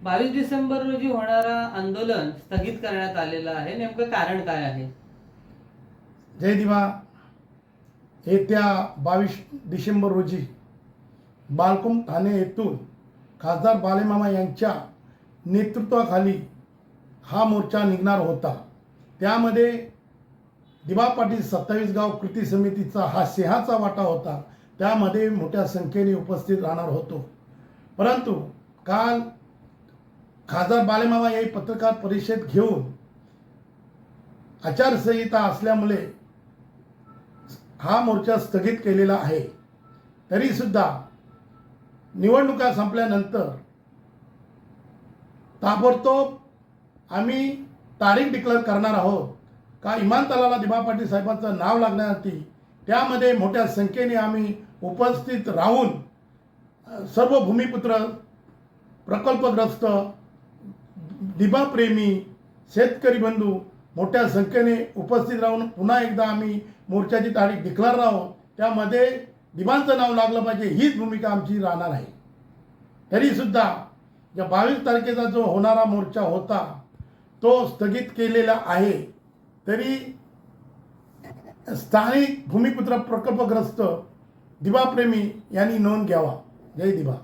22 डिसेंबर रोजी होणारा आंदोलन स्थगित करण्यात आलेलं आहे, नेमकं कारण काय आहे? जय दिवा. येत्या 22 डिसेंबर रोजी बालकुम ठाणे येथून खासदार बालेमामा यांच्या नेतृत्वाखाली हा मोर्चा निघणार होता. त्यामध्ये दिवा पाटील 27 गाव कृती समितीचा हा सिंहाचा वाटा होता. त्यामध्ये मोठ्या संख्येने उपस्थित राहणार होतो. परंतु काल खासदार बालेमामा यांनी पत्रकार परिषद घेऊन आचारसंहिता असल्यामुळे हा मोर्चा स्थगित केलेला आहे. तरीसुद्धा निवडणुका संपल्यानंतर ताबडतोब आम्ही तारीख डिक्लेअर करणार आहोत का विमानतळाला दिवा पाटील साहेबांचं नाव लागण्यासाठी त्यामध्ये मोठ्या संख्येने आम्ही उपस्थित राहून सर्व भूमिपुत्र, प्रकल्पग्रस्त, दिवाप्रेमी, शेतकरी बंधू मोठ्या संख्येने उपस्थित राहून पुन्हा एकदा आम्ही मोर्चाची तारीख डिक्लेअर आहोत. त्यामध्ये दिवांचं नाव लागलं पाहिजे हीच भूमिका आमची राहणार आहे. तरीसुद्धा या 22 तारखेचा जो होणारा मोर्चा होता तो स्थगित केलेला आहे. तरी स्थानिक भूमिपुत्र, प्रकल्पग्रस्त, दिवाप्रेमी यांनी नोंद घ्यावा. जय दिवा.